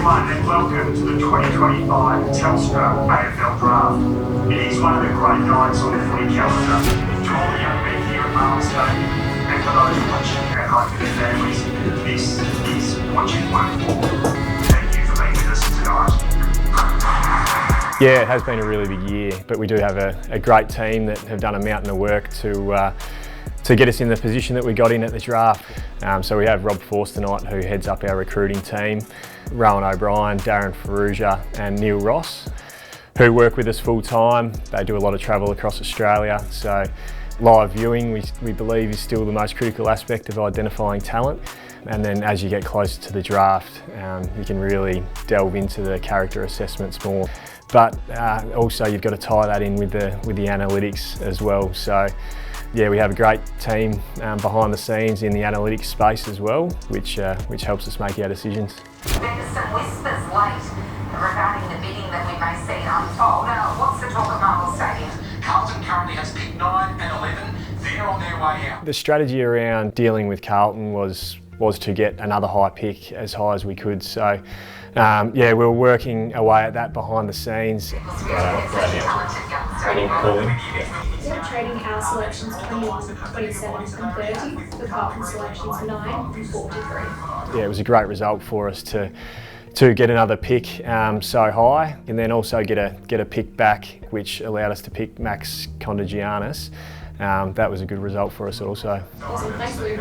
everyone and welcome to the 2025 Telstra AFL Draft. It is one of the great nights on the footy calendar. To all the young men here at Marlon Stadium and for those watching at home with their families, this is what you work for. Thank you for being with us tonight. Yeah, it has been a really big year, but we do have a great team that have done a mountain of work to get us in the position that we got in at the draft. So we have Rob Forstenight, who heads up our recruiting team, Rowan O'Brien, Darren Ferrugia and Neil Ross, who work with us full time. They do a lot of travel across Australia, so live viewing we believe is still the most critical aspect of identifying talent. And then as you get closer to the draft, you can really delve into the character assessments more. But also you've got to tie that in with the analytics as well. So yeah, we have a great team behind the scenes in the analytics space as well, which helps us make our decisions. There's some whispers late regarding the bidding that we may see unfold. What's the talk of Marvel Stadium? Carlton currently has pick 9 and 11. They're on their way out. The strategy around dealing with Carlton was to get another high pick, as high as we could. So yeah, we were working away at that behind the scenes. We're trading our selections 21, 27 and 30, the Carlton selections 9 and 43. Yeah, it was a great result for us to get another pick so high, and then also get a pick back, which allowed us to pick Max Contagianis. That was a good result for us also. Awesome, thanks Lou.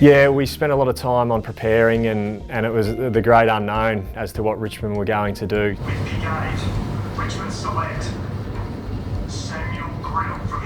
Yeah, we spent a lot of time on preparing and it was the great unknown as to what Richmond were going to do. With pick 8, Richmond select Samuel Grill from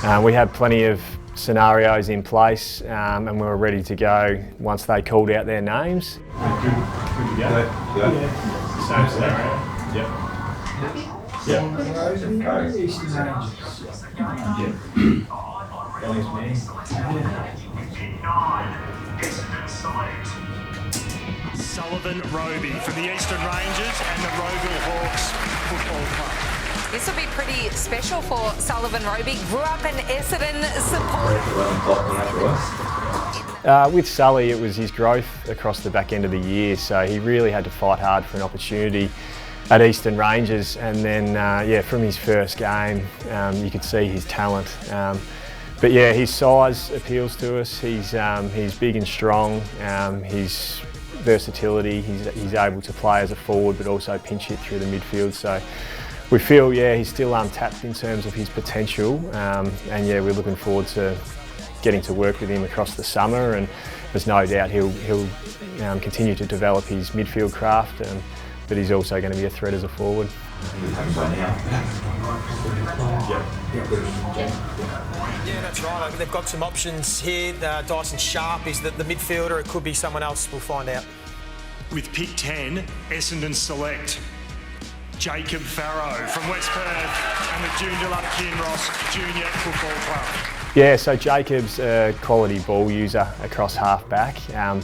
the We had plenty of scenarios in place and we were ready to go once they called out their names. Good to go? Yeah. Same scenario? Yep. Sullivan Roby from the Eastern Rangers and the Roeville Hawks Football Club. This will be pretty special for Sullivan Roby. Grew up an Essendon supporter. With Sully, it was his growth across the back end of the year, so he really had to fight hard for an opportunity at Eastern Rangers, and then yeah, from his first game you could see his talent. But yeah, his size appeals to us. He's big and strong. His versatility, he's able to play as a forward but also pinch hit through the midfield. So we feel, yeah, he's still untapped in terms of his potential, and yeah, we're looking forward to getting to work with him across the summer, and there's no doubt he'll continue to develop his midfield craft, but he's also going to be a threat as a forward. Yeah, that's right. They've got some options here. Dyson Sharp is the midfielder. It could be someone else. We'll find out. With pick 10, Essendon select Jacob Farrow from West Perth and the Joondalup Kinross Junior Football Club. Yeah, so Jacob's a quality ball user across half-back,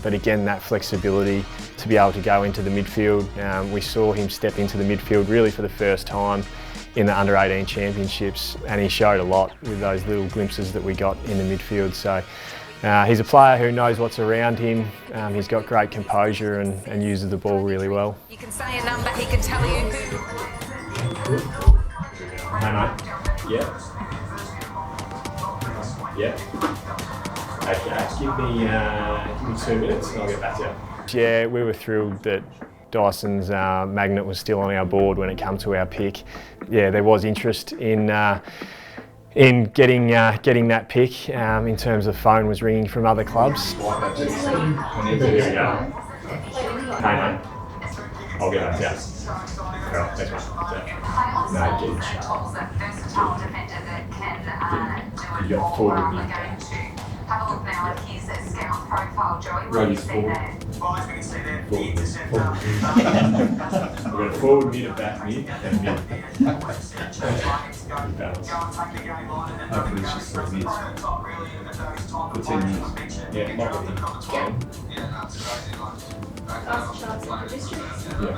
but again, that flexibility to be able to go into the midfield. We saw him step into the midfield really for the first time in the Under-18 Championships, and he showed a lot with those little glimpses that we got in the midfield. So he's a player who knows what's around him. He's got great composure and uses the ball really well. You can say a number, he can tell you who. Hey mate. Yeah. Yeah. Okay, give me 2 minutes and I'll get back to you. Yeah, we were thrilled that Dyson's magnet was still on our board when it came to our pick. Yeah, there was interest in getting that pick. In terms of phone was ringing from other clubs. Here we go. Hey mate, I'll get back to you. Alright, thanks mate. No, get you got forward with me. Have a look now at his scout profile, Joey. Right, he's forward. We've got a forward mid, a back mid, and mid. Good balance. Hopefully it's just 3 minutes. For 10 years. Yeah, not with him. It's fine. Dyson Sharp's in the district. Yeah.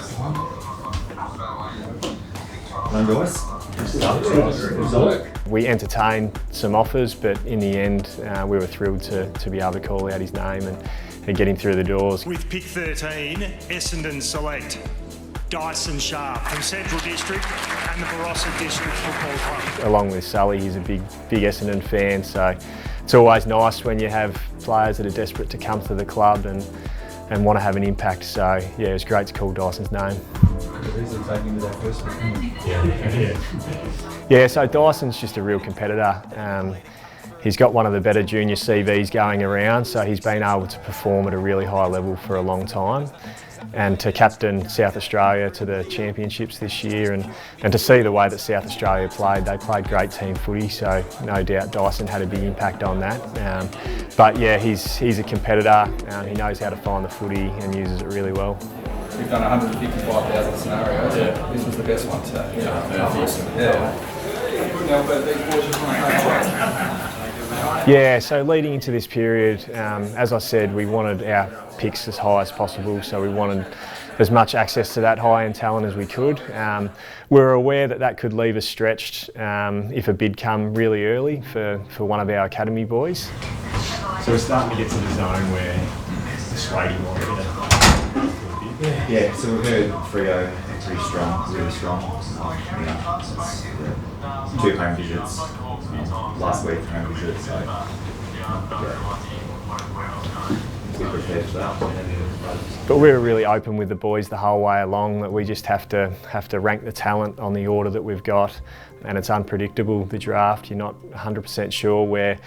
We entertained some offers, but in the end we were thrilled to be able to call out his name and get him through the doors. With pick 13, Essendon select Dyson Sharp from Central District and the Barossa District Football Club. Along with Sully, he's a big Essendon fan, so it's always nice when you have players that are desperate to come to the club and want to have an impact. So yeah, it was great to call Dyson's name. Yeah, so Dyson's just a real competitor. He's got one of the better junior CVs going around, so he's been able to perform at a really high level for a long time. And to captain South Australia to the championships this year and to see the way that South Australia played, they played great team footy, so no doubt Dyson had a big impact on that. But yeah, he's a competitor, he knows how to find the footy and uses it really well. We've done 155,000 scenarios. Yeah. This was the best one today. Yeah, so leading into this period, as I said, we wanted our picks as high as possible, so we wanted as much access to that high-end talent as we could. We were aware that that could leave us stretched if a bid come really early for one of our academy boys. So we're starting to get to the zone where the Swady wanted to. Yeah, so we've heard Freo pretty strong, really strong. Two home visits last week, home visits, so we're prepared for that. But we were really open with the boys the whole way along that we just have to rank the talent on the order that we've got, and it's unpredictable, the draft. You're not 100% sure where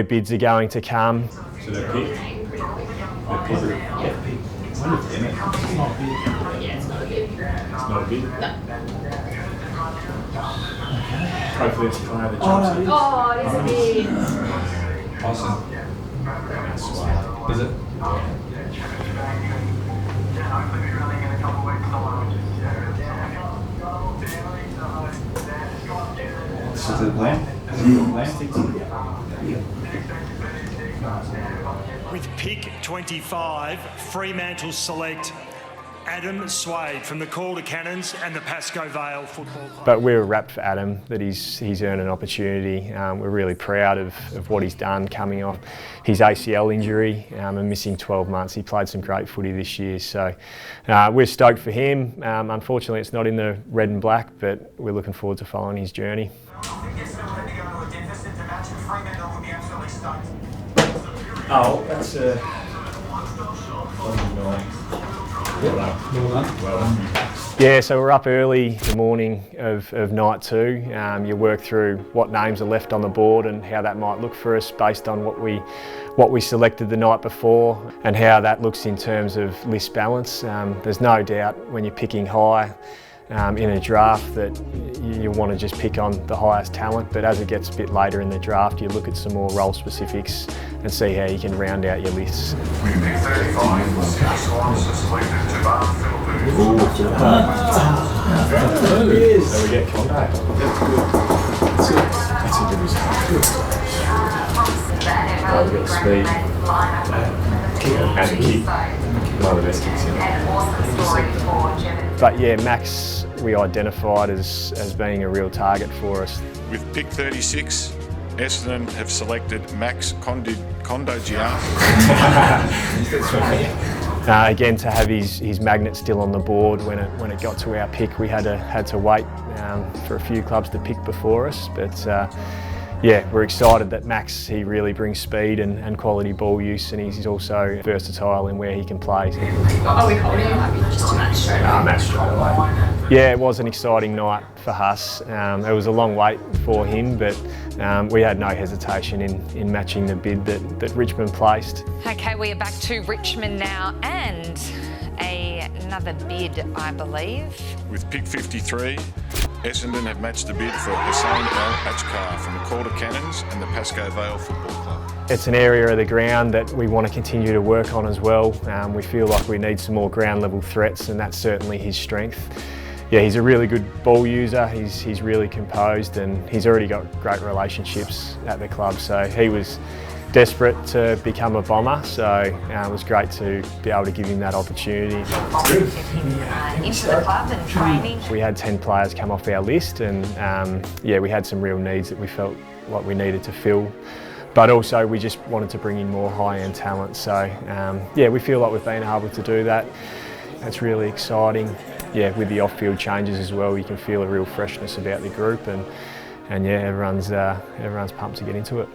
bids are going to come. So they're picked. It's not a bid. Yeah, it's not a bid. It's not a bid. No. Hopefully it's a player that jumps in. Oh, it is a bid. Awesome. That's why. Is it? This is the plan? With pick 25, Fremantle select Adam Swade from the Calder Cannons and the Pascoe Vale Football Club. But we were rapt for Adam that he's earned an opportunity. We're really proud of what he's done coming off his ACL injury and missing 12 months. He played some great footy this year, so we're stoked for him. Unfortunately, it's not in the red and black, but we're looking forward to following his journey. Oh, that's well done. Yeah, so we're up early the morning of night two. You work through what names are left on the board and how that might look for us based on what we selected the night before and how that looks in terms of list balance. There's no doubt when you're picking high in a draft that you want to just pick on the highest talent, but as it gets a bit later in the draft, you look at some more role specifics and see how you can round out your lists. With pick 35, the Swans are selected to So we get contact. That's a good result. We've got speed And the kick. One of the best kicks in. But yeah, Max we identified as being a real target for us. With pick 36, Essendon have selected Max Kondojian. Again, to have his magnet still on the board when it got to our pick, we had to wait for a few clubs to pick before us. But yeah, we're excited that Max, he really brings speed and quality ball use, and he's also versatile in where he can play. Are we holding him? Just a match straight away? Match straight away. Yeah, it was an exciting night for us. It was a long wait for him, but we had no hesitation in matching the bid that Richmond placed. Okay, we are back to Richmond now and another bid, I believe. With pick 53, Essendon have matched the bid for Hussein Al-Achkar from the Calder Cannons and the Pascoe Vale Football Club. It's an area of the ground that we want to continue to work on as well. We feel like we need some more ground level threats, and that's certainly his strength. Yeah, he's a really good ball user, he's really composed, and he's already got great relationships at the club, so he was desperate to become a bomber, so it was great to be able to give him that opportunity. Into the club and training. We had 10 players come off our list, and yeah, we had some real needs that we felt like we needed to fill. But also we just wanted to bring in more high-end talent, so yeah, we feel like we've been able to do that. That's really exciting. Yeah, with the off-field changes as well, you can feel a real freshness about the group, and yeah, everyone's pumped to get into it.